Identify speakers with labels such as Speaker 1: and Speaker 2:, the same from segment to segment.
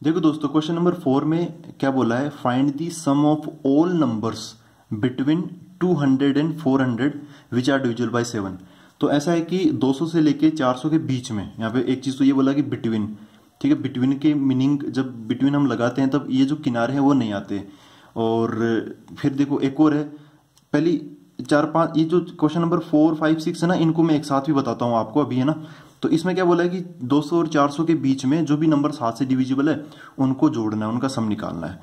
Speaker 1: देखो दोस्तों, question number 4 में क्या बोला है, find the sum of all numbers between 200 and 400 which are divisible by 7। तो ऐसा है कि 200 से लेके 400 के बीच में, यहाँ पे एक चीज तो ये बोला कि बिटवीन, ठीक है। बिटवीन के मीनिंग जब बिटवीन हम लगाते हैं तब ये जो किनारे हैं वो नहीं आते। और फिर देखो एक और है, पहली 4-5, ये जो क्वेश्चन नंबर 4, 5, 6 है ना, इनको मैं एक साथ भी बताता हूँ आपको अभी, है ना। तो इसमें क्या बोला है कि 200 और 400 के बीच में जो भी नंबर 7 से डिविजिबल है उनको जोड़ना है, उनका सम निकालना है।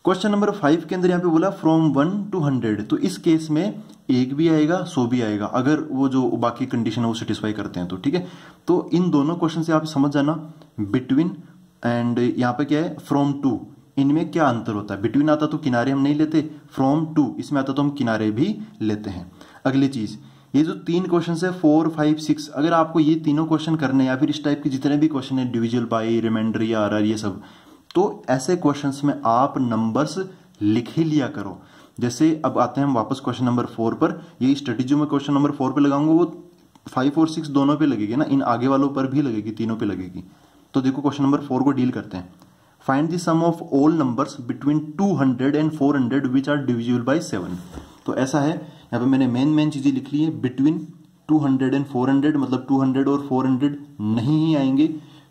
Speaker 1: क्वेश्चन नंबर 5 के अंदर यहाँ पे बोला फ्रॉम 1 to 100, तो इस केस में 1 भी आएगा 100 भी आएगा, अगर वो जो बाकी कंडीशन है वो सेटिस्फाई करते हैं तो, ठीक है। तो इन दोनों क्वेश्चन से आप समझ जाना, बिटवीन एंड यहाँ पे क्या है फ्रॉम टू, इनमें क्या अंतर होता है। बिटवीन आता तो किनारे हम नहीं लेते, फ्रॉम टू इसमें आता तो हम किनारे भी लेते हैं। अगली चीज, ये जो 3 क्वेश्चन है 4, 5, 6, अगर आपको ये तीनों क्वेश्चन करने या फिर इस टाइप के जितने भी क्वेश्चन है, डिविजिबल बाय, रिमाइंडर या आरआर, ये सब, तो ऐसे क्वेश्चंस में आप नंबर्स लिख ही लिया करो। जैसे अब आते हैं हम वापस क्वेश्चन नंबर 4 पर, ये स्ट्रेटेजी जो मैं क्वेश्चन नंबर 4 पे लगाऊंगा वो 5 और 6 दोनों पे लगेगी ना, इन आगे वालों पर भी लगेगी, तीनों पे लगेगी। तो देखो क्वेश्चन नंबर 4 को डील करते हैं। Find the sum of all numbers between 200 and 400 which are divisible by 7। तो ऐसा है, यहाँ पे मैंने मेन चीजें लिख ली है। बिटवीन 200 एंड 400 मतलब 200 और 400 नहीं ही आएंगे,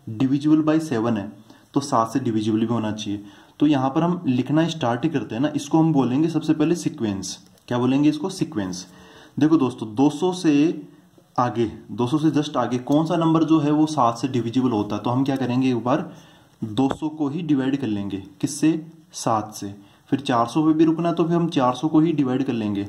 Speaker 1: डिविजिबल बाय 7 है तो 7 से डिविजिबल भी होना चाहिए। तो यहां पर हम लिखना स्टार्ट ही करते हैं ना, इसको हम बोलेंगे सबसे पहले सीक्वेंस। क्या बोलेंगे इसको? सीक्वेंस। देखो दोस्तों, 200 से आगे, 200 से जस्ट आगे कौन सा नंबर जो है वो 7 से डिविजिबल होता है, तो हम क्या करेंगे, एक बार 200 को ही डिवाइड कर लेंगे, किससे? 7 से। फिर 400 पे भी रुकना तो फिर हम 400 को ही डिवाइड कर लेंगे,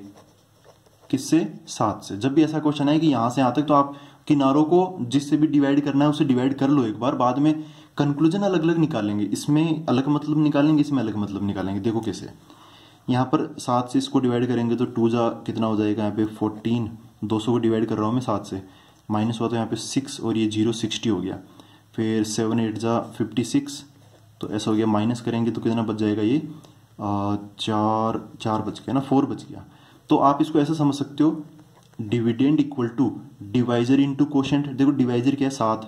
Speaker 1: किससे? 7 से। जब भी ऐसा क्वेश्चन है कि यहां से यहां तक, तो आप किनारों को जिससे भी डिवाइड करना है उसे डिवाइड कर लो एक बार, बाद में कंक्लूजन अलग अलग निकालेंगे, इसमें अलग मतलब निकालेंगे, इसमें अलग मतलब निकालेंगे। देखो कैसे, यहाँ पर 7 से इसको डिवाइड करेंगे तो 2 जा कितना हो जाएगा, यहाँ पे 14, 200 को डिवाइड कर रहा हूँ मैं 7 से, माइनस हुआ तो यहाँ पे 6 और ये 0 60 हो गया। फिर 7 8 जा 56, तो ऐसा हो गया, माइनस करेंगे तो कितना बच जाएगा, ये 4 बच गया ना, 4 बच गया। तो आप इसको ऐसा समझ सकते हो, dividend equal to divisor into quotient. देखो डिवाइजर क्या है 7,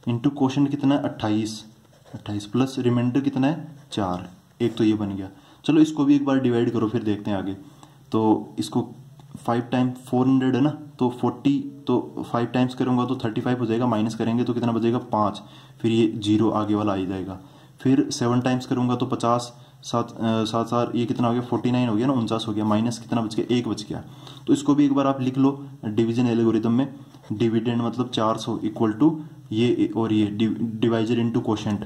Speaker 1: इंटू कोशेंट कितना है 28 प्लस रिमाइंडर कितना है 4, एक तो ये बन गया। चलो इसको भी एक बार डिवाइड करो, फिर देखते हैं आगे। तो इसको 5 टाइम 400 है ना, तो 40, तो 5 टाइम्स करूंगा तो 35 हो जाएगा, माइनस करेंगे तो कितना बचेगा 5, फिर ये 0 आगे वाला आ ही जाएगा। फिर 7 टाइम्स करूंगा तो 50, 7 ये कितना हो गया 49 हो गया ना, 49 हो गया, माइनस कितना बच गया 1 बच गया। तो इसको भी एक बार आप लिख लो डिवीजन एल्गोरिथम में, डिविडेंड मतलब 400 इक्वल टू ये और ये divisor into quotient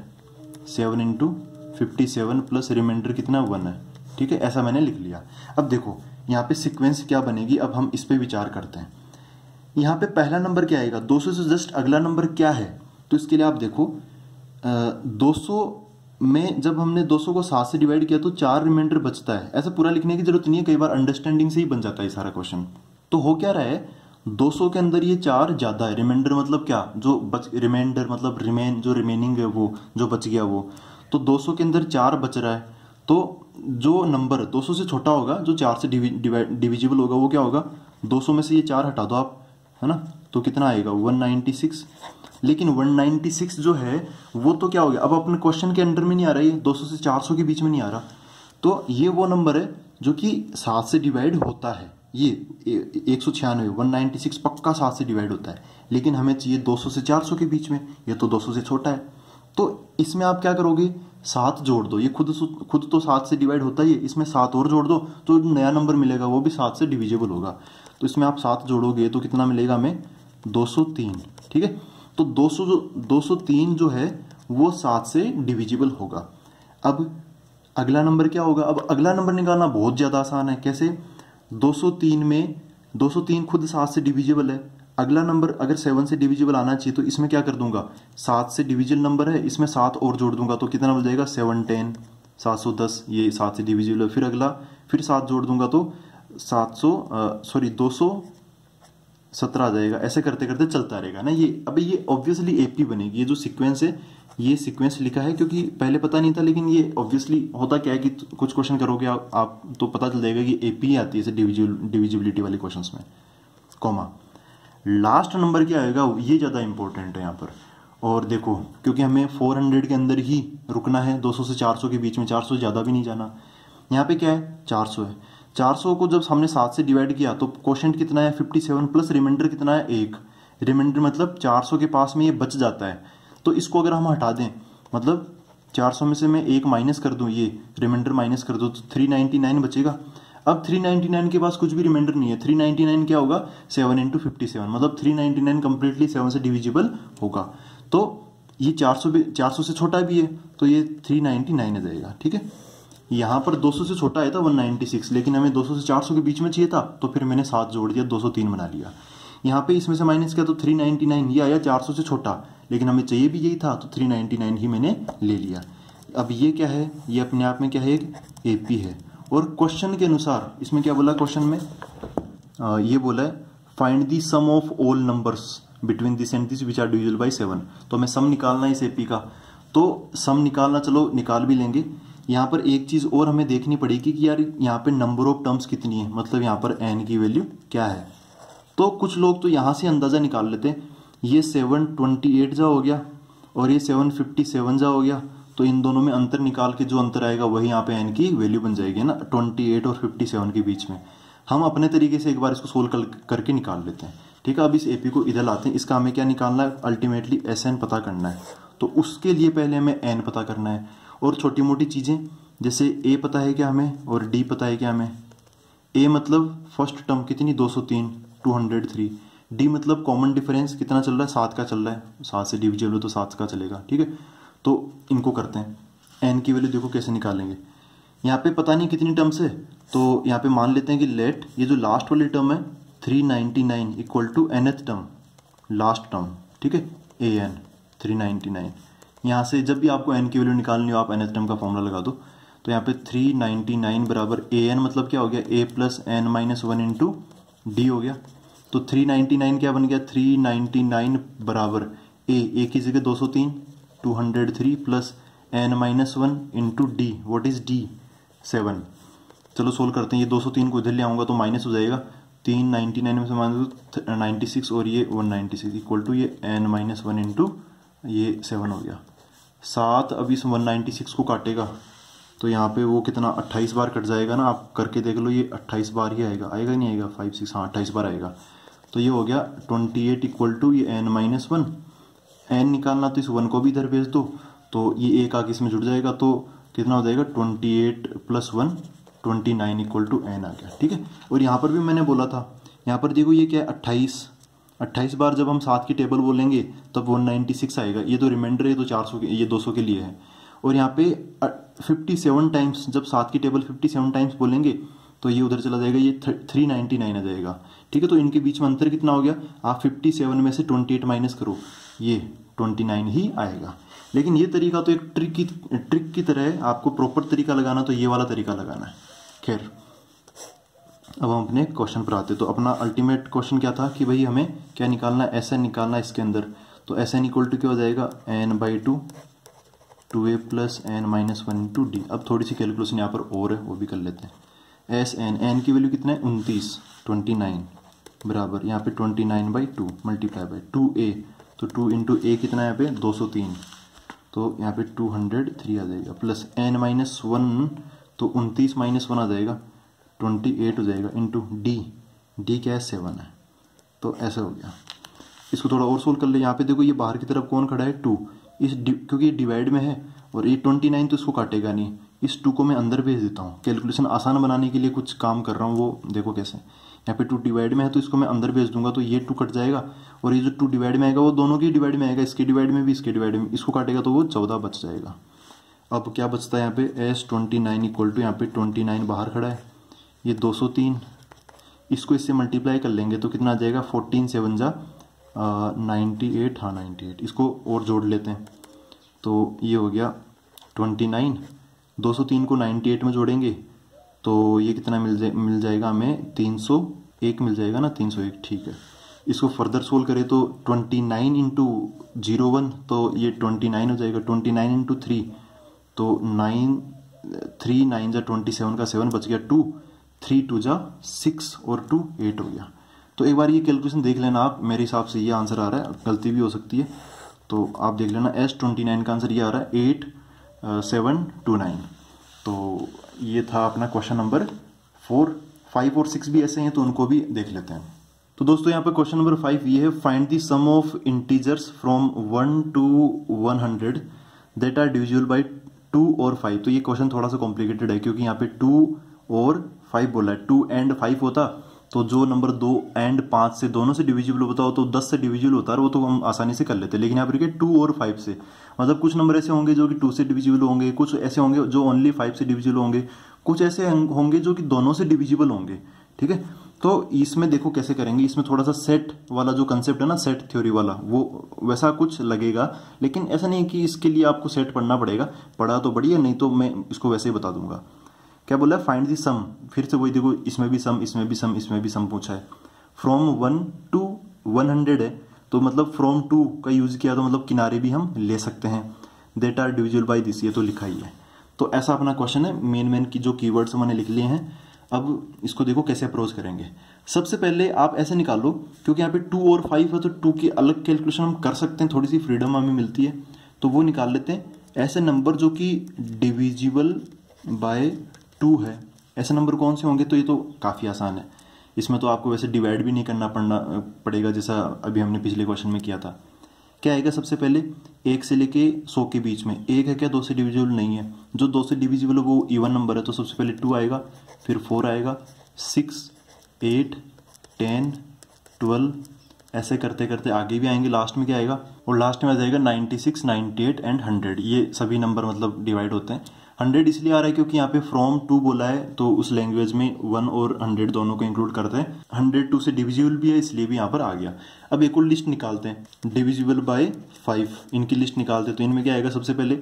Speaker 1: 7 into 57 plus remainder कितना 1 है, ठीक है। ऐसा मैंने लिख लिया। अब देखो यहाँ पे सीक्वेंस क्या बनेगी, अब हम इस पे विचार करते हैं। यहाँ पे पहला नंबर क्या आएगा, 200 से जस्ट अगला नंबर क्या है, तो इसके लिए आप देखो 200 में जब हमने 200 को 7 से डिवाइड किया तो 4 रिमाइंडर बचता है। ऐसा पूरा लिखने की जरूरत नहीं है, कई बार अंडरस्टैंडिंग से ही बन जाता है सारा क्वेश्चन। तो हो क्या रहा है, 200 के अंदर ये 4 ज्यादा है, रिमाइंडर मतलब क्या, जो बच, रिमाइंडर मतलब रिमेन, जो रिमेनिंग है वो जो बच गया वो, तो 200 के अंदर 4 बच रहा है। तो जो नंबर 200 से छोटा होगा, जो 4 से डिविजिबल होगा, वो क्या होगा, 200 में से ये 4 हटा दो आप, है ना, तो कितना आएगा 196। लेकिन 196 जो है वो तो क्या हो गया, अब अपने क्वेश्चन के अंडर में नहीं आ रहा, ये 200 से 400 के बीच में नहीं आ रहा, तो ये वो नंबर है जो कि 7 से डिवाइड होता है। ये 196 196 पक्का 7 से डिवाइड होता है, लेकिन हमें चाहिए 200 से 400 के बीच में, ये तो 200 से छोटा है। तो इसमें आप क्या करोगे, 7 जोड़ दो, ये खुद तो 7 से डिवाइड होता ही है, इसमें 7 और जोड़ दो तो नया नंबर मिलेगा, वो भी 7 से डिविजिबल होगा। तो इसमें आप 7 जोड़ोगे तो कितना मिलेगा हमें 203, ठीक है। तो 203 जो है वो 7 से डिविजिबल होगा। अब अगला नंबर क्या होगा, अब अगला नंबर निकालना बहुत ज्यादा आसान है। कैसे, 203 में 203 खुद 7 से डिविजिबल है, अगला नंबर अगर 7 से डिविजिबल आना चाहिए तो इसमें क्या कर दूंगा, 7 से डिविजिबल नंबर है, इसमें 7 और जोड़ दूंगा तो कितना बन जाएगा 710, 710, ये 7 से डिविजिबल है। फिर अगला फिर 7 जोड़ दूंगा तो 217 आ जाएगा। ऐसे करते करते चलता रहेगा ना ये। अभी ये ऑब्वियसली एपी बनेगी, ये जो सीक्वेंस है ये सीक्वेंस लिखा है क्योंकि पहले पता नहीं था, लेकिन ये ऑब्वियसली होता क्या है कि कुछ क्वेश्चन करोगे आप तो पता चल जाएगा कि एपी आती है डिविजिबिलिटी वाले क्वेश्चंस में। कॉमा लास्ट नंबर क्या आएगा, ये ज्यादा इंपॉर्टेंट है यहाँ पर। और देखो क्योंकि हमें 400 के अंदर ही रुकना है, 200 से 400 के बीच में, 400 ज़्यादा भी नहीं जाना। यहाँ पे क्या है 400 है, 400 को जब हमने 7 से डिवाइड किया तो क्वोशिएंट कितना है 57 प्लस रिमाइंडर कितना है 1। रिमाइंडर मतलब 400 के पास में ये बच जाता है, तो इसको अगर हम हटा दें, मतलब 400 में से मैं 1 माइनस कर दूं, ये रिमाइंडर माइनस कर दूं तो 399 बचेगा। अब 399 के पास कुछ भी रिमाइंडर नहीं है, 399 क्या होगा 7 इंटू 57, मतलब 399 कंप्लीटली 7 से डिविजिबल होगा। तो ये 400 से छोटा भी है तो ये 399 आ जाएगा। ठीक है, यहाँ पर 200 से छोटा है था 196, लेकिन हमें 200 से 400 के बीच में चाहिए था तो फिर मैंने 7 जोड़ दिया, 203 बना लिया। यहाँ पे इसमें से माइनस किया तो 399, ये आया 400 से छोटा, लेकिन हमें चाहिए भी यही था तो 399 ही मैंने ले लिया। अब ये क्या है, ये अपने आप में क्या है एक एपी है। और क्वेश्चन के अनुसार इसमें क्या बोला, क्वेश्चन में ये बोला है find the sum of all numbers between this and this which are divisible by 7। तो हमें सम निकालना है इस एपी का, तो सम निकालना, चलो निकाल भी लेंगे। यहाँ पर एक चीज और हमें देखनी पड़ेगी कि यार यहाँ पे नंबर ऑफ टर्म्स कितनी है, मतलब यहाँ पर एन की वैल्यू क्या है। तो कुछ लोग तो यहाँ से अंदाजा निकाल लेते हैं, ये 728 जा हो गया और ये 757 जा हो गया, तो इन दोनों में अंतर निकाल के जो अंतर आएगा वही यहाँ पे एन की वैल्यू बन जाएगी ना, 28 और 57 के बीच में। हम अपने तरीके से एक बार इसको सोल्व करके निकाल लेते हैं। ठीक है, अब इस एपी को इधर लाते हैं। इसका हमें क्या निकालना है, अल्टीमेटली एस एन पता करना है, तो उसके लिए पहले हमें एन पता करना है। और छोटी मोटी चीजें जैसे ए पता है क्या हमें और डी पता है क्या हमें। ए मतलब फर्स्ट टर्म कितनी 203, 203। डी मतलब कॉमन डिफरेंस कितना चल रहा है, 7 का चल रहा है, 7 से डिविजिबल हो तो 7 का चलेगा। ठीक है, तो इनको करते हैं। एन की वैल्यू देखो कैसे निकालेंगे, यहाँ पे पता नहीं कितनी टर्म्स है, तो यहाँ पे मान लेते हैं कि लेट ये जो लास्ट वाली टर्म है 399 equal to nth term, last term. ठीक है, ए एन 399। यहाँ से जब भी आपको एन की वैल्यू निकालनी हो आप nth टर्म का फॉर्मूला लगा दो। तो यहाँ पे 399 बराबर ए एन मतलब क्या हो गया, A plus N minus 1 into D हो गया। तो 399 क्या बन गया, 399 बराबर ए की जगह 203, 203 plus N minus 1 into d, what is d 7। चलो सोल्व करते हैं, ये 203 को इधर ले आऊंगा तो माइनस हो जाएगा, 399 में से माइनस 96 और ये 196 इक्वल टू ये एन माइनस 1 इंटू ये 7 हो गया 7। अब इस 196 को काटेगा तो यहाँ पे वो कितना 28 बार कट जाएगा ना, आप करके देख लो, ये 28 बार ही आएगा, आएगा नहीं आएगा 5 6, हाँ 28 बार आएगा। तो ये हो गया 28 इक्वल टू ये एन माइनस 1, एन निकालना तो इस 1 को भी इधर भेज दो तो ये एक आगे इसमें जुड़ जाएगा, तो कितना हो जाएगा 28 प्लस 1 29 इक्वल टू एन आ गया। ठीक है, और यहाँ पर भी मैंने बोला था, यहाँ पर देखो ये क्या है 28 बार जब हम 7 की टेबल बोलेंगे तब 196 आएगा, ये तो रिमाइंडर है तो 400 के, ये 200 के लिए है। और यहाँ पे 57 टाइम्स जब 7 की टेबल 57 टाइम्स बोलेंगे तो ये उधर चला जाएगा, ये 399 आ जाएगा। ठीक है, तो इनके बीच में अंतर कितना हो गया, आप 57 में से 28 माइनस करो, ये 29 ही आएगा। लेकिन ये तरीका तो एक ट्रिक की तरह है, आपको प्रॉपर तरीका लगाना तो ये वाला तरीका लगाना है। खैर, अब हम अपने क्वेश्चन पर आते। तो अपना अल्टीमेट क्वेश्चन क्या था कि भाई हमें क्या निकालना है, एस एन निकालना है इसके अंदर। तो एस एन इक्वल टू क्या हो जाएगा, n by 2 2a plus N minus 1 into d. अब थोड़ी सी कैलकुलेशन यहाँ पर और है, वो भी कर लेते हैं। एस एन की वैल्यू कितना है 29 बराबर यहाँ पे 29 बाई 2 मल्टीप्लाई बाई 2a, तो 2 इंटू ए कितना है यहाँ पे 203, तो यहाँ पे 203 आ जाएगा, प्लस एन माइनस 1 तो 29 माइनस 1 आ जाएगा 28 हो जाएगा, इंटू डी क्या है 7 है। तो ऐसा हो गया। इसको थोड़ा और सोल्व कर ले। यहाँ पे देखो ये बाहर की तरफ कौन खड़ा है 2, क्योंकि ये डिवाइड में है और ये 29 तो इसको काटेगा नहीं, इस 2 को मैं अंदर भेज देता हूँ। कैलकुलेशन आसान बनाने के लिए कुछ काम कर रहा हूँ, वो देखो कैसे। यहाँ पे 2 डिवाइड में है तो इसको मैं अंदर भेज दूंगा तो ये 2 कट जाएगा, और ये जो 2 डिवाइड में आएगा वो दोनों की डिवाइड में आएगा, इसके डिवाइड में भी इसके डिवाइड में, इसको काटेगा तो वो 14 बच जाएगा। अब क्या बचता है यहाँ पे एस 29 इक्वल टू यहाँ पे 29 बाहर खड़ा है, ये 203, इसको इससे मल्टीप्लाई कर लेंगे तो कितना आ जाएगा 14 7 जा 98, हाँ 98, इसको और जोड़ लेते हैं तो ये हो गया 29, 203 को 98 में जोड़ेंगे तो ये कितना मिल जाएगा हमें 301 मिल जाएगा ना, 301। ठीक है, इसको फर्दर सोल्व करें तो 29 इंटू 01 तो ये 29 हो जाएगा, 29 इंटू 3 तो 3 9 जा 27 का 7 बच गया 2, 3 2 जा 6 और 2 8 हो गया। तो एक बार ये कैलकुलेशन देख लेना आप, मेरे हिसाब से ये आंसर आ रहा है, गलती भी हो सकती है। तो आप देख लेना S29 का आंसर ये आ रहा है 8729। तो ये था अपना क्वेश्चन नंबर 4। 5 और 6 भी ऐसे हैं तो उनको भी देख लेते हैं। तो दोस्तों यहाँ पे क्वेश्चन नंबर 5 ये है, find the sum of integers from 1 to 100 that are divisible by 2 और 5। तो ये क्वेश्चन थोड़ा सा कॉम्प्लिकेटेड है क्योंकि यहाँ पे 2 और 5 बोला है। 2 and 5 होता तो जो नंबर 2 and 5 से दोनों से डिविजिबल होता हो तो 10 से डिविजिबल होता है, वो तो हम आसानी से कर लेते हैं। लेकिन यहाँ पर 2 और 5 से, मतलब कुछ नंबर ऐसे होंगे जो कि 2 से डिविजिबल होंगे, कुछ ऐसे होंगे जो ओनली 5 से डिविजिबल होंगे, कुछ ऐसे होंगे जो कि दोनों से डिविजिबल होंगे। ठीक है, तो इसमें देखो कैसे करेंगे। इसमें थोड़ा सा सेट वाला जो कंसेप्ट है ना, सेट थ्योरी वाला, वो वैसा कुछ लगेगा, लेकिन ऐसा नहीं कि इसके लिए आपको सेट पढ़ना पड़ेगा। पढ़ा तो बढ़िया, नहीं तो मैं इसको वैसे ही बता दूंगा। क्या बोला है, फाइंड दी सम। फिर से वही देखो, इसमें भी सम, इसमें भी सम, इसमें भी सम पूछा है। फ्रॉम 1 to 100 है तो मतलब फ्रॉम 2 का यूज किया तो मतलब किनारे भी हम ले सकते हैं। That are divisible by this, ये तो लिखा ही है। तो ऐसा अपना क्वेश्चन है। मेन की जो कीवर्ड्स मैंने लिख लिए हैं। अब इसको देखो कैसे अप्रोच करेंगे। सबसे पहले आप ऐसे निकालो, क्योंकि यहाँ पे 2 और 5 है तो 2 की अलग कैलकुलेशन हम कर सकते हैं, थोड़ी सी फ्रीडम हमें मिलती है, तो वो निकाल लेते हैं। ऐसे नंबर जो कि डिविजिबल बाय 2 है, ऐसे नंबर कौन से होंगे? तो ये तो काफ़ी आसान है, इसमें तो आपको वैसे डिवाइड भी नहीं करना पड़ेगा जैसा अभी हमने पिछले क्वेश्चन में किया था। क्या आएगा सबसे पहले, 1 से लेके 100 के बीच में 1 है क्या? 2 से डिविजिबल नहीं है। जो 2 से डिविजिबल है वो इवन नंबर है, तो सबसे पहले 2 आएगा, फिर 4 आएगा, 6, 8, 10, 12, ऐसे करते करते आगे भी आएंगे। लास्ट में क्या आएगा? और लास्ट में आ जाएगा 96, 98 एंड 100। ये सभी नंबर मतलब डिवाइड होते हैं। 100 इसलिए आ रहा है क्योंकि यहाँ पे फ्रॉम 2 बोला है, तो उस लैंग्वेज में 1 और 100 दोनों को इंक्लूड करते हैं। 100 2 से डिविजिबल भी है, इसलिए भी यहाँ पर आ गया। अब एक और लिस्ट निकालते हैं, डिविजिबल बाय 5, इनकी लिस्ट निकालते हैं। तो इनमें क्या आएगा? सबसे पहले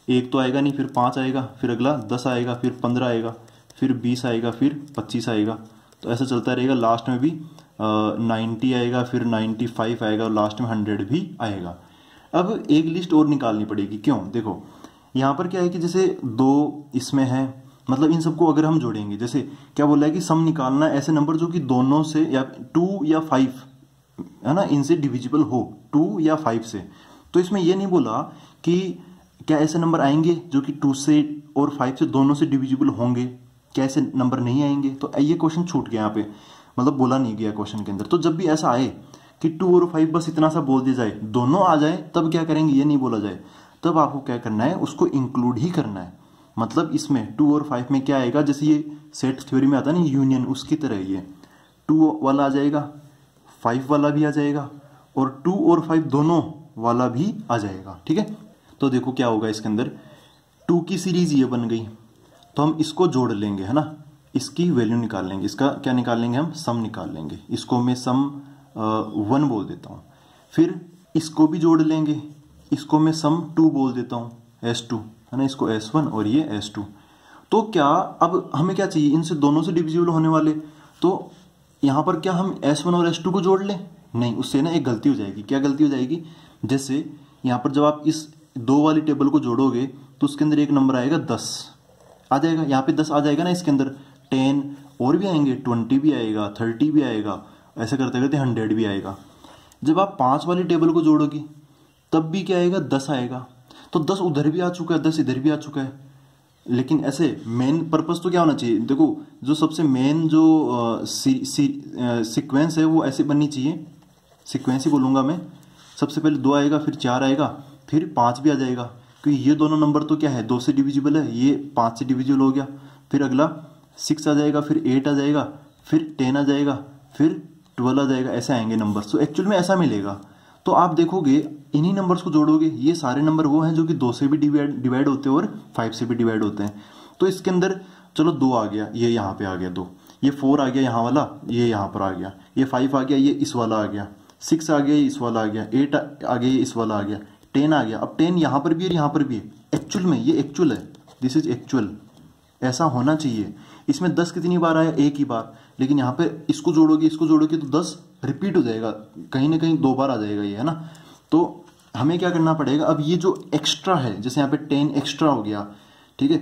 Speaker 1: 1 तो आएगा नहीं, फिर 5 आएगा, फिर अगला 10 आएगा, फिर 15 आएगा, फिर 20 आएगा, फिर 25 आएगा। तो ऐसा चलता रहेगा। लास्ट में भी 90 आएगा, फिर 95 आएगा, और लास्ट में 100 भी आएगा। अब एक लिस्ट और निकालनी पड़ेगी। क्यों? देखो यहाँ पर क्या है कि जैसे 2 इसमें है, मतलब इन सबको अगर हम जोड़ेंगे, जैसे क्या बोला है कि सम निकालना ऐसे नंबर जो कि दोनों से, या 2 या 5 है ना, इनसे डिविजिबल हो, 2 या 5 से। तो इसमें यह नहीं बोला कि क्या ऐसे नंबर आएंगे जो कि 2 से और 5 से दोनों से डिविजिबल होंगे, क्या ऐसे नंबर नहीं आएंगे? तो ये क्वेश्चन छूट गया यहाँ पे, मतलब बोला नहीं गया क्वेश्चन के अंदर। तो जब भी ऐसा आए कि 2 और 5 बस इतना सा बोल दिया जाए, दोनों आ जाए, तब क्या करेंगे? ये नहीं बोला जाए, तब आपको क्या करना है? उसको इंक्लूड ही करना है। मतलब इसमें 2 और 5 में क्या आएगा? जैसे ये सेट थ्योरी में आता है ना, यूनियन, उसकी तरह ये 2 वाला आ जाएगा, 5 वाला भी आ जाएगा, और 2 और 5 दोनों वाला भी आ जाएगा। ठीक है, तो देखो क्या होगा इसके अंदर। 2 की सीरीज ये बन गई, तो हम इसको जोड़ लेंगे, है ना, इसकी वैल्यू निकाल लेंगे। इसका क्या निकाल लेंगे? हम सम निकाल लेंगे। इसको मैं सम 1 बोल देता हूँ। फिर इसको भी जोड़ लेंगे, इसको मैं सम 2 बोल देता हूँ, S2, है ना, इसको S1 और ये S2। तो क्या अब हमें क्या चाहिए? इनसे दोनों से डिविजिबल होने वाले। तो यहाँ पर क्या हम S1 और S2 को जोड़ लें? नहीं, उससे ना एक गलती हो जाएगी। क्या गलती हो जाएगी? जैसे यहाँ पर जब आप इस 2 वाली टेबल को जोड़ोगे तो उसके अंदर एक नंबर आएगा 10 आ जाएगा। यहाँ पे 10 आ जाएगा ना, इसके अंदर 10 और भी आएंगे, 20 भी आएगा, 30 भी आएगा, ऐसे करते करते 100 भी आएगा। जब आप 5 वाली टेबल को जोड़ोगे तब भी क्या आएगा? 10 आएगा। तो 10 उधर भी आ चुका है, 10 इधर भी आ चुका है। लेकिन ऐसे मेन पर्पस तो क्या होना चाहिए? देखो, जो सबसे मेन जो सीक्वेंस है वो ऐसे बननी चाहिए, सीक्वेंस ही बोलूँगा मैं। सबसे पहले 2 आएगा, फिर 4 आएगा, फिर 5 भी आ जाएगा, क्योंकि ये दोनों नंबर तो क्या है? 2 से डिविजिबल है, ये 5 से डिविजिबल हो गया। फिर अगला 6 आ जाएगा, फिर 8 आ जाएगा, फिर 10 आ जाएगा, फिर 12 आ जाएगा। ऐसे आएंगे नंबर। तो एक्चुअल में ऐसा मिलेगा। तो आप देखोगे, इन्हीं नंबर्स को जोड़ोगे, ये सारे नंबर वो हैं जो कि 2 से भी डिवाइड होते हैं और 5 से भी डिवाइड होते हैं। तो इसके अंदर चलो 2 आ गया, ये यहाँ पे आ गया 2, ये 4 आ गया यहाँ वाला, ये यहाँ पर आ गया, ये 5 आ गया, ये इस वाला आ गया, 6 आ गया, ये इस वाला आ गया, 8 आ गया, ये इस वाला आ गया, 10 आ गया। अब 10 यहाँ पर भी है, यहाँ पर भी है। एक्चुअल में ये एक्चुअल है, दिस इज एक्चुअल, ऐसा होना चाहिए। इसमें 10 कितनी बार आया? एक ही बार। लेकिन यहाँ पे इसको जोड़ोगे, इसको जोड़ोगे तो 10 रिपीट हो जाएगा, कहीं ना कहीं 2 बार आ जाएगा ये, है ना। तो हमें क्या करना पड़ेगा? अब ये जो एक्स्ट्रा है, जैसे यहाँ पे 10 एक्स्ट्रा हो गया, ठीक है,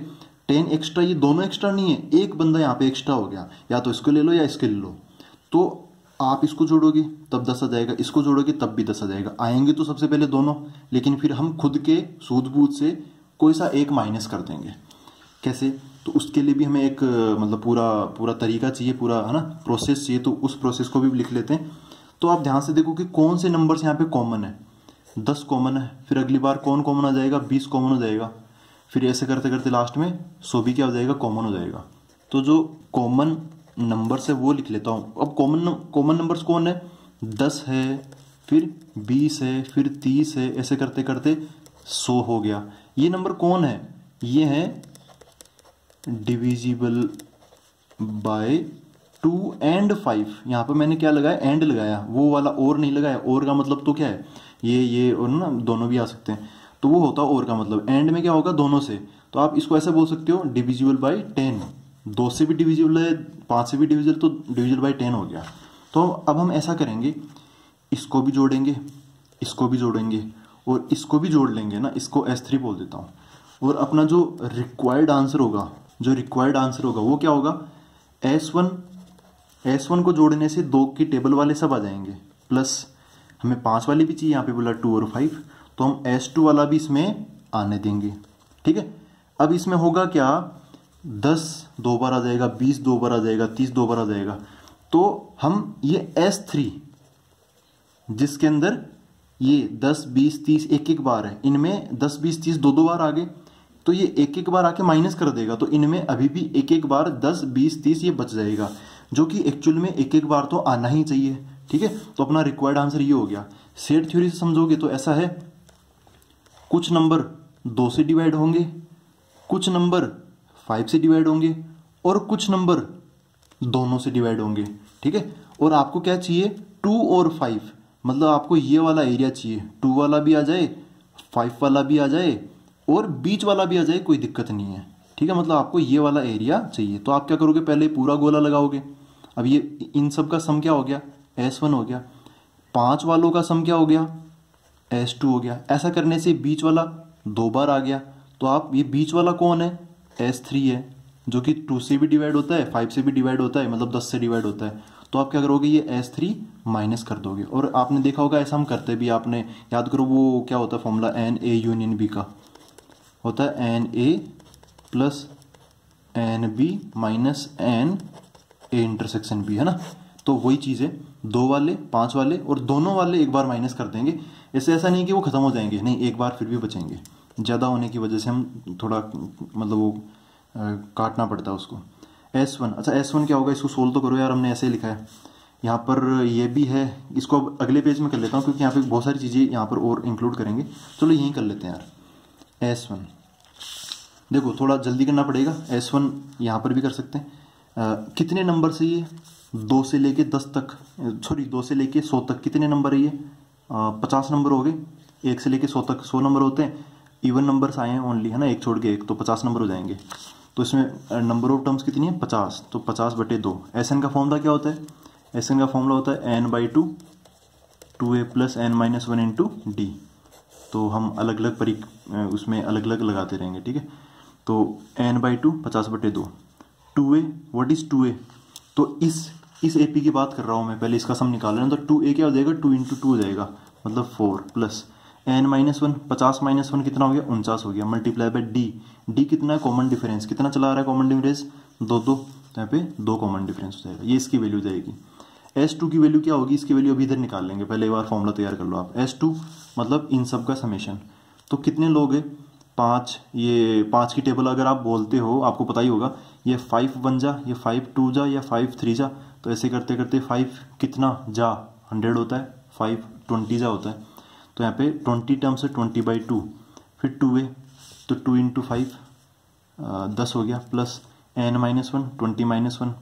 Speaker 1: 10 एक्स्ट्रा, ये दोनों एक्स्ट्रा नहीं है, एक बंदा यहाँ पे एक्स्ट्रा हो गया, या तो इसको ले लो या इसके ले लो। तो आप इसको जोड़ोगे तब 10 आ जाएगा, इसको जोड़ोगे तब भी 10 आ जाएगा। आएंगे तो सबसे पहले दोनों, लेकिन फिर हम खुद के सूझबूझ से कोई सा एक माइनस कर देंगे। कैसे? तो उसके लिए भी हमें एक मतलब पूरा तरीका चाहिए, पूरा है ना प्रोसेस चाहिए, तो उस प्रोसेस को भी लिख लेते हैं। तो आप ध्यान से देखो कि कौन से नंबर्स यहाँ पे कॉमन है। 10 कॉमन है, फिर अगली बार कौन कॉमन आ जाएगा? 20 कॉमन हो जाएगा, फिर ऐसे करते करते लास्ट में 100 भी क्या हो जाएगा? कॉमन हो जाएगा। तो जो कॉमन नंबर्स है वो लिख लेता हूँ। अब कॉमन नंबर्स कौन है? 10 है, फिर 20 है, फिर 30 है, ऐसे करते करते 100 हो गया। ये नंबर कौन है? ये है डिविजिबल बाय 2 एंड 5। यहाँ पर मैंने क्या लगाया? एंड लगाया, वो वाला और नहीं लगाया। और का मतलब तो क्या है? ये और ना दोनों भी आ सकते हैं, तो वो होता है और का मतलब। एंड में क्या होगा? दोनों से। तो आप इसको ऐसे बोल सकते हो डिविजिबल बाय 10। 2 से भी डिविजिबल है, 5 से भी डिविजिबल, तो डिविजिबल बाय 10 हो गया। तो अब हम ऐसा करेंगे, इसको भी जोड़ेंगे, इसको भी जोड़ेंगे और इसको भी जोड़ लेंगे ना, इसको S3 बोल देता हूँ। और अपना जो रिक्वायर्ड आंसर होगा, वो क्या होगा? S1 को जोड़ने से 2 की टेबल वाले सब आ जाएंगे, प्लस हमें 5 वाली भी चाहिए, यहाँ पे बोला 2 और 5, तो हम S2 वाला भी इसमें आने देंगे। ठीक है। अब इसमें होगा क्या? 10 2 बार आ जाएगा, 20 2 बार आ जाएगा, 30 2 बार आ जाएगा। तो हम ये S3 जिसके अंदर ये 10 20 30 एक एक बार है, इनमें 10 20 30 2 2 बार आ गए, तो ये एक एक बार आके माइनस कर देगा। तो इनमें अभी भी एक एक बार 10 20 30 ये बच जाएगा, जो कि एक्चुअल में एक एक बार तो आना ही चाहिए। ठीक है। तो अपना रिक्वायर्ड आंसर ये हो गया। सेट थ्योरी से समझोगे तो ऐसा है, कुछ नंबर 2 से डिवाइड होंगे, कुछ नंबर 5 से डिवाइड होंगे और कुछ नंबर दोनों से डिवाइड होंगे। ठीक है। और आपको क्या चाहिए? 2 और 5, मतलब आपको ये वाला एरिया चाहिए, 2 वाला भी आ जाए, 5 वाला भी आ जाए और बीच वाला भी आ जाए, कोई दिक्कत नहीं है। ठीक है। मतलब आपको ये वाला एरिया चाहिए। तो आप क्या करोगे? पहले पूरा गोला लगाओगे। अब ये इन सब का सम क्या हो गया? S1 हो गया। 5 वालों का सम क्या हो गया? S2 हो गया। ऐसा करने से बीच वाला 2 बार आ गया। तो आप ये बीच वाला कौन है? S3 है, जो कि 2 से भी डिवाइड होता है, 5 से भी डिवाइड होता है, मतलब 10 से डिवाइड होता है। तो आप क्या करोगे? ये S3 माइनस कर दोगे। और आपने देखा होगा ऐसा हम करते भी, आपने याद करो वो क्या होता है फॉर्मूला? NA यूनियन B का होता है NA plus NB minus NA intersection B, है ना। तो वही चीज़ है, 2 वाले 5 वाले और दोनों वाले एक बार माइनस कर देंगे। इससे ऐसा नहीं कि वो खत्म हो जाएंगे, नहीं, एक बार फिर भी बचेंगे। ज़्यादा होने की वजह से हम थोड़ा मतलब वो काटना पड़ता है उसको। S1, अच्छा S1 क्या होगा? इसको सोल्व तो करो यार, हमने ऐसे लिखा है यहाँ पर, ये भी है। इसको अब अगले पेज में कर लेता हूँ, क्योंकि यहाँ पे बहुत सारी चीज़ें यहाँ पर और इंक्लूड करेंगे। चलो यहीं कर लेते हैं यार। S1 देखो थोड़ा जल्दी करना पड़ेगा। S1 यहाँ पर भी कर सकते हैं। कितने नंबर से ये? 2 से लेके 10 तक, सॉरी 2 से लेके 100 तक कितने नंबर है ये? 50 नंबर हो गए। 1 से लेके 100 तक 100 नंबर होते हैं। इवन नंबर्स आए हैं ओनली, है ना, एक छोड़ के एक, तो 50 नंबर हो जाएंगे। तो इसमें नंबर ऑफ टर्म्स कितनी है? 50। तो 50/2। SN का फॉर्मूला क्या होता है? SN का फॉर्मूला होता है n/2 2a plus n-1 into D. तो हम अलग अलग उसमें अलग अलग लगाते रहेंगे। ठीक है। तो n/2 50/2 2a, what is 2a? तो इस AP की बात कर रहा हूँ मैं, पहले इसका सम निकाल रहा हूँ। तो 2a क्या हो जाएगा? 2 × 2 हो जाएगा, मतलब 4 प्लस n-1 50 - 1 कितना हो गया? 49 हो गया, मल्टीप्लाई बाय डी कितना है? कॉमन डिफरेंस कितना चला आ रहा है? कॉमन डिफरेंस 2 2, यहाँ पे 2 कॉमन डिफरेंस हो जाएगा। ये इसकी वैल्यू जाएगी। S2 की वैल्यू क्या होगी? इसकी वैल्यू अभी इधर निकाल लेंगे, पहले एक बार फॉर्मूला तैयार कर लो आप। S2 मतलब इन सब का समेशन। तो कितने लोग हैं? 5। ये 5 की टेबल अगर आप बोलते हो, आपको पता ही होगा, ये 5 1 जा, ये 5 2 जा, या 5 3 जा। तो ऐसे करते करते 5 कितना जा? 100 होता है, 5 20 जा होता है। तो यहाँ पे 20 टर्म्स है, 20/2, फिर 2a, तो 2 × 5 10 हो गया, प्लस n-1 20 - 1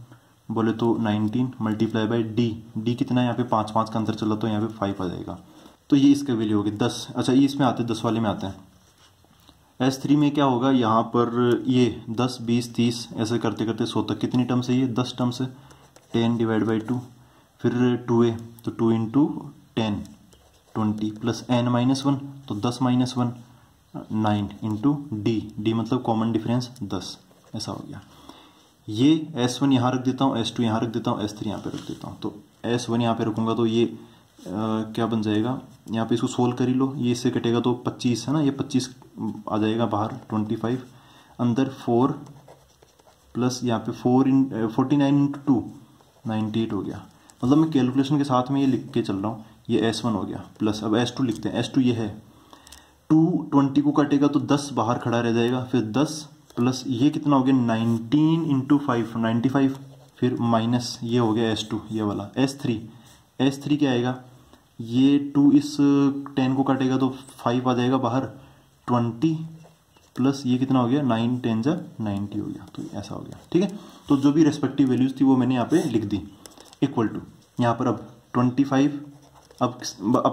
Speaker 1: बोले तो 19 मल्टीप्लाई बाय डी कितना है? यहाँ पे 5 5 का अंतर चला, तो यहाँ पे 5 आ जाएगा। तो ये इसका वैल्यू होगी 10। अच्छा ये इसमें आते हैं, 10 वाले में आते हैं। S3 में क्या होगा? यहाँ पर ये 10 20 30 ऐसे करते करते 100 तक कितनी टर्म्स है? ये 10 टर्म्स है, 10/2, फिर 2a, तो 2 × 10 20 प्लस n-1, तो 10 - 1 9 इंटू डी मतलब कॉमन डिफरेंस 10, ऐसा हो गया। ये S1 यहाँ रख देता हूँ, S2 यहाँ रख देता हूँ, S3 यहाँ पे रख देता हूँ। तो S1 यहाँ पे रखूँगा तो ये क्या बन जाएगा, यहाँ पे इसको सोल्व कर ही लो, ये इससे कटेगा तो 25 है ना, ये 25 आ जाएगा बाहर, 25 अंदर 4 प्लस यहाँ पे 49 इंटू 2 98 हो गया। मतलब मैं कैलकुलेशन के साथ में ये लिख के चल रहा हूँ। ये S1 हो गया प्लस अब S2 लिखते हैं। S2 ये है 220 को काटेगा तो 10 बाहर खड़ा रह जाएगा, फिर 10 प्लस ये कितना हो गया 19 इंटू 5 95, फिर माइनस ये हो गया S2 ये वाला। S3 क्या आएगा, ये 2 इस 10 को काटेगा तो 5 आ जाएगा बाहर 20 प्लस ये कितना हो गया 9 10 जा 90 हो गया। तो ऐसा हो गया, ठीक है। तो जो भी रेस्पेक्टिव वैल्यूज थी वो मैंने यहाँ पे लिख दी, इक्वल टू यहाँ पर अब 25 अब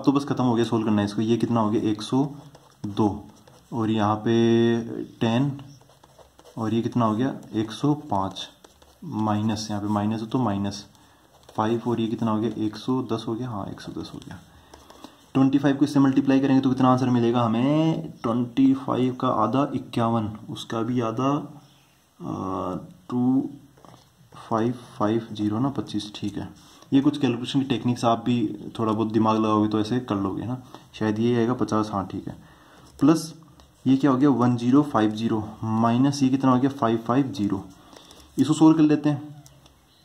Speaker 1: तो बस खत्म हो गया सोल्व करना है इसको। ये कितना हो गया 102 और यहाँ पे 10 और ये कितना हो गया 105 माइनस यहाँ पे माइनस हो तो -5 और ये कितना हो गया 110 हो गया, हाँ 110 हो गया। 25 को इससे मल्टीप्लाई करेंगे तो कितना आंसर मिलेगा हमें, 25 का आधा 51, उसका भी आधा 2550 ना 25, ठीक है। ये कुछ कैलकुलेशन की टेक्निक्स आप भी थोड़ा बहुत दिमाग लगाओगे तो ऐसे कर लोगे ना, शायद ये आएगा 50, हाँ ठीक है। प्लस ये क्या हो गया 1050 माइनस ये कितना हो गया 550, इसको सोल्व कर लेते हैं।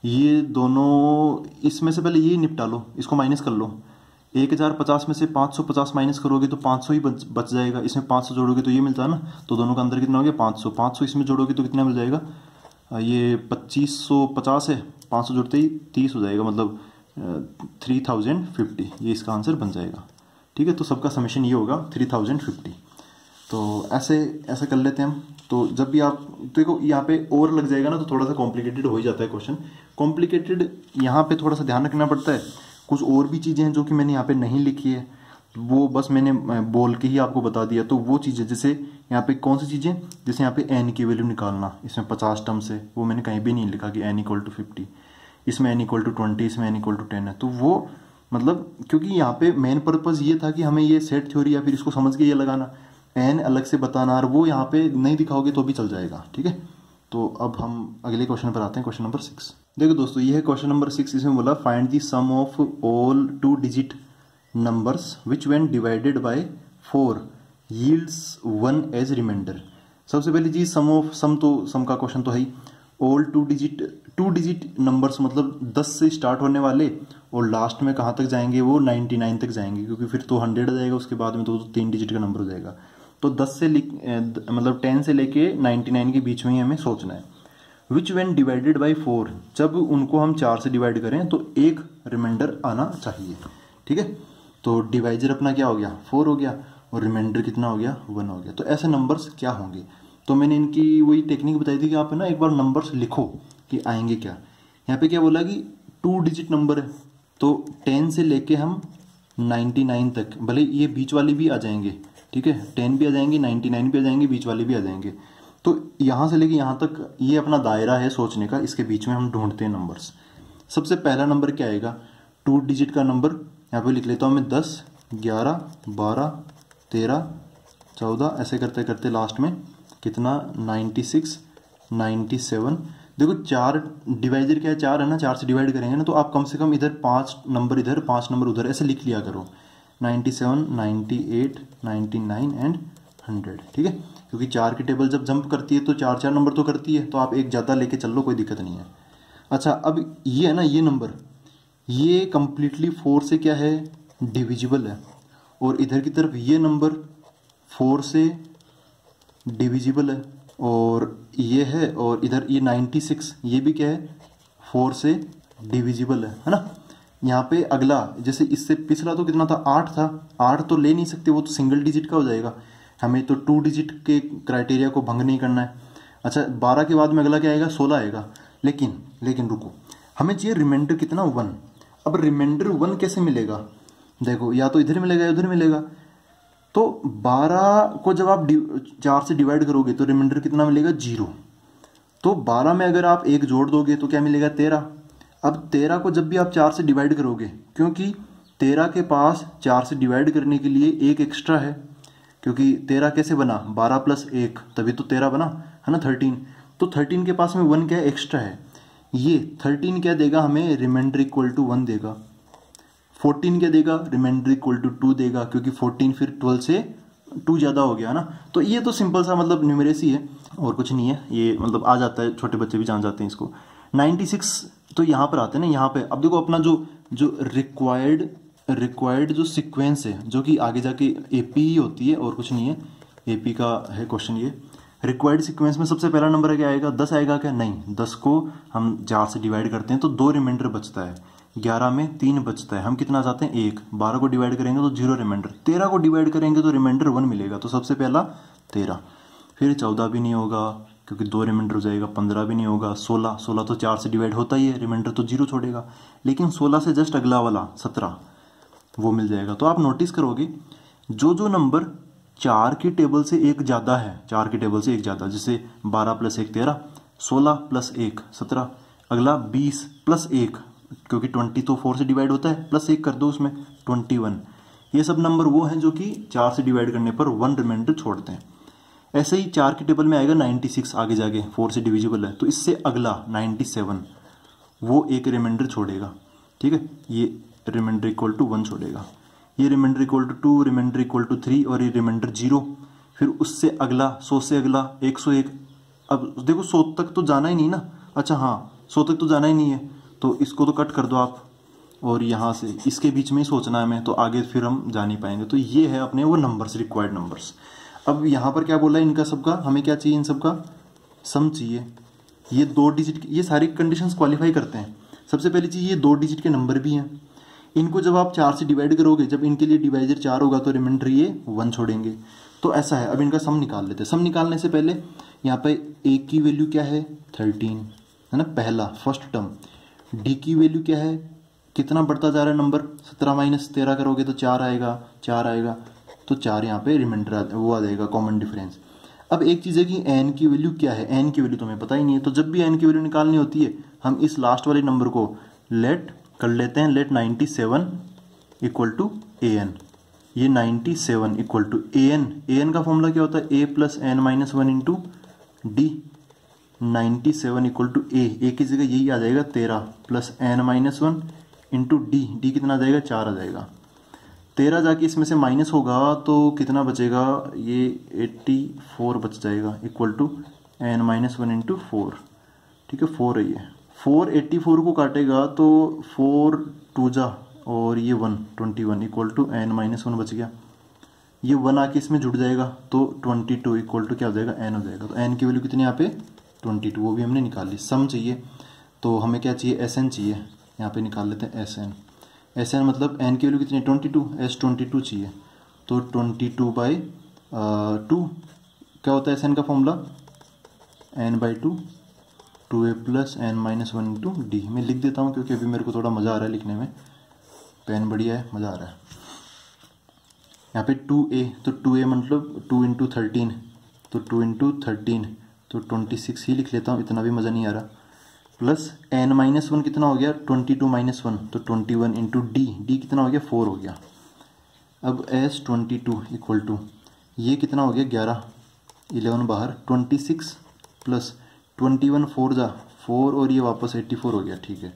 Speaker 1: ये दोनों इसमें से पहले ये निपटा लो, इसको माइनस कर लो। 1050 में से 550 माइनस करोगे तो 500 ही बच जाएगा, इसमें 500 जोड़ोगे तो ये मिलता है ना, तो दोनों का अंदर कितना हो गया 500 इसमें जोड़ोगे तो कितना मिल जाएगा, ये 2550 है, 500 जोड़ते ही 30 हो जाएगा, मतलब 3050, ये इसका आंसर बन जाएगा, ठीक है। तो सबका समेशन ये होगा 3050। तो ऐसे कर लेते हैं हम। तो जब भी आप देखो यहाँ पे और लग जाएगा ना तो थोड़ा सा कॉम्प्लिकेटेड हो ही जाता है क्वेश्चन। कॉम्प्लिकेटेड यहाँ पे थोड़ा सा ध्यान रखना पड़ता है, कुछ और भी चीज़ें हैं जो कि मैंने यहाँ पे नहीं लिखी है, वो बस मैंने बोल के ही आपको बता दिया। तो वो चीज़ें जैसे यहाँ पे कौन सी चीज़ें, जैसे यहाँ पे n की वैल्यू निकालना, इसमें 50 टर्म्स है, वो मैंने कहीं भी नहीं लिखा कि n = 50, इसमें n = 20, इसमें n = 10 है। तो वो मतलब क्योंकि यहाँ पे मेन पर्पज़ ये था कि हमें ये सेट थ्योरी या फिर इसको समझ के ये लगाना, n अलग से बताना, और वो यहाँ पे नहीं दिखाओगे तो भी चल जाएगा, ठीक है। तो अब हम अगले क्वेश्चन पर आते हैं, क्वेश्चन नंबर 6। देखो दोस्तों ये है क्वेश्चन नंबर 6। इसमें बोला find the sum of all 2 digit numbers which when divided by 4 yields 1 as remainder. सबसे पहली चीज सम का क्वेश्चन तो है ही। ऑल 2 डिजिट नंबर्स मतलब 10 से स्टार्ट होने वाले और लास्ट में कहाँ तक जाएंगे, वो 99 तक जाएंगे, क्योंकि फिर तो 100 आ जाएगा उसके बाद में, तो 3 डिजिट का नंबर हो जाएगा। तो 10 से मतलब 10 से लेके 99 के बीच में ही हमें सोचना है। विच व्हेन डिवाइडेड बाई 4, जब उनको हम 4 से डिवाइड करें तो एक रिमाइंडर आना चाहिए, ठीक है। तो डिवाइजर अपना क्या हो गया 4 हो गया और रिमाइंडर कितना हो गया 1 हो गया। तो ऐसे नंबर्स क्या होंगे, तो मैंने इनकी वही टेक्निक बताई थी कि आप ना एक बार नंबर्स लिखो कि आएंगे क्या। यहाँ पे क्या बोला कि 2 डिजिट नंबर है, तो 10 से लेके हम 99 तक, भले ये बीच वाले भी आ जाएंगे, ठीक है, 10 भी आ जाएंगे, 99 भी आ जाएंगे, बीच वाले भी आ जाएंगे। तो यहाँ से लेके यहाँ तक ये अपना दायरा है सोचने का, इसके बीच में हम ढूंढते हैं नंबर्स। सबसे पहला नंबर क्या आएगा 2 डिजिट का नंबर, यहाँ पे लिख लेता हूँ मैं 10 11 12 13 14, ऐसे करते करते लास्ट में कितना 96 97। देखो 4 डिवाइजर क्या है 4 है ना, 4 से डिवाइड करेंगे ना तो आप कम से कम इधर 5 नंबर इधर 5 नंबर उधर ऐसे लिख लिया करो, 97 98 99 एंड 100, ठीक है। क्योंकि 4 की टेबल जब जंप करती है तो 4 नंबर तो करती है, तो आप एक ज़्यादा लेके चल लो, कोई दिक्कत नहीं है। अच्छा अब ये है ना, ये नंबर ये कंप्लीटली 4 से क्या है डिविजिबल है, और इधर की तरफ ये नंबर 4 से डिविजिबल है, और ये है, और इधर ये 96 ये भी क्या है 4 से डिविजिबल है ना। यहाँ पे अगला जैसे इससे पिछला तो कितना था 8 था, 8 तो ले नहीं सकते, वो तो सिंगल डिजिट का हो जाएगा, हमें तो 2 डिजिट के क्राइटेरिया को भंग नहीं करना है। अच्छा 12 के बाद में अगला क्या आएगा 16 आएगा, लेकिन रुको, हमें चाहिए रिमाइंडर कितना 1। अब रिमाइंडर 1 कैसे मिलेगा, देखो या तो इधर मिलेगा या उधर मिलेगा। तो 12 को जब आप 4 से डिवाइड करोगे तो रिमाइंडर कितना मिलेगा 0। तो 12 में अगर आप 1 जोड़ दोगे तो क्या मिलेगा 13। अब 13 को जब भी आप 4 से डिवाइड करोगे, क्योंकि 13 के पास 4 से डिवाइड करने के लिए 1 एक्स्ट्रा है, क्योंकि 13 कैसे बना 12 + 1 तभी तो 13 बना है ना 13। तो 13 के पास में 1 क्या है एक्स्ट्रा है, ये 13 क्या देगा हमें, रिमाइंडर इक्वल टू 1 देगा। 14 क्या देगा, रिमाइंडर इक्वल टू 2 देगा, क्योंकि 14 फिर 12 से 2 ज्यादा हो गया ना। तो ये तो सिंपल सा मतलब न्यूमेरेसी है और कुछ नहीं है, ये मतलब आ जाता है, छोटे बच्चे भी जान जाते हैं इसको। 96 तो यहाँ पर आते हैं ना, यहाँ पे अब देखो अपना जो रिक्वायर्ड जो सीक्वेंस है, जो कि आगे जाके एपी ही होती है और कुछ नहीं है, एपी का है क्वेश्चन ये। रिक्वायर्ड सीक्वेंस में सबसे पहला नंबर क्या आएगा, 10 आएगा क्या, नहीं, 10 को हम 4 से डिवाइड करते हैं तो 2 रिमाइंडर बचता है, 11 में 3 बचता है, हम कितना चाहते हैं 1, 12 को डिवाइड करेंगे तो 0 रिमाइंडर, 13 को डिवाइड करेंगे तो रिमाइंडर 1 मिलेगा, तो सबसे पहला 13, फिर 14 भी नहीं होगा क्योंकि 2 रिमाइंडर हो जाएगा, 15 भी नहीं होगा, 16 तो 4 से डिवाइड होता ही है, रिमाइंडर तो 0 छोड़ेगा, लेकिन 16 से जस्ट अगला वाला 17 वो मिल जाएगा। तो आप नोटिस करोगे जो नंबर 4 की टेबल से एक ज्यादा है, 4 की टेबल से एक ज्यादा, जैसे 12 + 1 13, 16 + 1 17, अगला 20 + 1 क्योंकि 20 तो 4 से डिवाइड होता है, +1 कर दो उसमें 21, ये सब नंबर वो हैं जो कि 4 से डिवाइड करने पर 1 रिमाइंडर छोड़ते हैं। ऐसे ही 4 की टेबल में आएगा 96 आगे जाके, 4 से डिविजिबल है, तो इससे अगला 97 वो एक रिमाइंडर छोड़ेगा, ठीक है, ये रिमाइंडर इक्वल टू 1 छोड़ेगा, ये remainder equal to 2, remainder equal to 3 और ये रिमाइंडर 0, फिर उससे अगला 100 से अगला 101। अब देखो 100 तक तो जाना ही नहीं ना, अच्छा हाँ 100 तक तो जाना ही नहीं है, तो इसको तो कट कर दो आप, और यहाँ से इसके बीच में ही सोचना है हमें, तो आगे फिर हम जा नहीं पाएंगे। तो ये है अपने वो नंबर्स, रिक्वायर्ड नंबर्स। अब यहाँ पर क्या बोला है इनका सबका, हमें क्या चाहिए, इन सबका सम चाहिए। ये 2 डिजिट, ये सारी कंडीशंस क्वालिफाई करते हैं। सबसे पहली चीज ये 2 डिजिट के नंबर भी हैं, इनको जब आप 4 से डिवाइड करोगे, जब इनके लिए डिवाइजर 4 होगा तो रिमाइंडर ये 1 छोड़ेंगे। तो ऐसा है। अब इनका सम निकाल लेते हैं। सम निकालने से पहले यहाँ पे a की वैल्यू क्या है 13 है ना, पहला फर्स्ट टर्म। d की वैल्यू क्या है, कितना बढ़ता जा रहा है नंबर, 17 माइनस 13 करोगे तो 4 आएगा, 4 आएगा तो 4 यहाँ पे रिमाइंडर वो आ जाएगा, कॉमन डिफरेंस। अब एक चीज है कि n की वैल्यू क्या है, n की वैल्यू तुम्हें पता ही नहीं है, तो जब भी n की वैल्यू निकालनी होती है हम इस लास्ट वाले नंबर को लेट कर लेते हैं, लेट 97 इक्वल टू an। ये 97 इक्वल टू an का फॉर्मूला क्या होता है, a plus n minus 1 into d. 97 equal to a की जगह यही आ जाएगा 13 plus n minus 1 into d कितना आ जाएगा 4 आ जाएगा। 13 जाके इसमें से माइनस होगा तो कितना बचेगा, ये 84 बच जाएगा equal to n minus 1 into 4। ठीक है 4 है ये, 4 84 को काटेगा तो 4 2 जा और ये 1 21 इक्वल टू n माइनस 1 बच गया। ये 1 आके इसमें जुड़ जाएगा तो 22 इक्वल टू क्या हो जाएगा n हो जाएगा। तो n की वैल्यू कितनी यहाँ पे 22, वो भी हमने निकाल ली। सम चाहिए तो हमें क्या चाहिए, SN चाहिए। यहाँ पे निकाल लेते हैं SN मतलब n की वैल्यू कितनी है 22, S22 चाहिए। तो 22/2 क्या होता है SN का formula, n/2 2a plus n minus 1 into D. मैं लिख देता हूँ क्योंकि अभी मेरे को थोड़ा मज़ा आ रहा है लिखने में, पेन बढ़िया है, मज़ा आ रहा है। यहाँ पे 2a, तो 2a मतलब 2 इंटू 13, तो 2 इंटू 13 तो 26 ही लिख लेता हूँ, इतना भी मज़ा नहीं आ रहा। प्लस n माइनस 1 कितना हो गया 22 माइनस 1 तो 21 इंटू डी कितना हो गया 4 हो गया। अब S22 इक्वल टू ये कितना हो गया 11, 11 बाहर 26 प्लस 21 4 जा 4 और ये वापस 84 हो गया। ठीक है,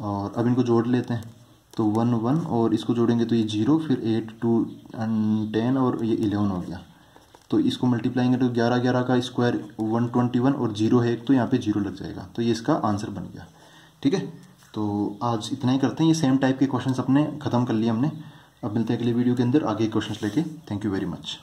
Speaker 1: और अब इनको जोड़ लेते हैं तो 1 1 और इसको जोड़ेंगे तो ये 0, फिर 8 2 10 और ये 11 हो गया। तो इसको मल्टीप्लाएंगे तो 11 11 का स्क्वायर 121 और 0 है एक तो यहाँ पे 0 लग जाएगा, तो ये इसका आंसर बन गया। ठीक है, तो आज इतना ही करते हैं। ये सेम टाइप के क्वेश्चंस अपने खत्म कर लिए हमने। अब मिलते हैं अगले वीडियो के अंदर आगे क्वेश्चंस लेके। Thank you very much.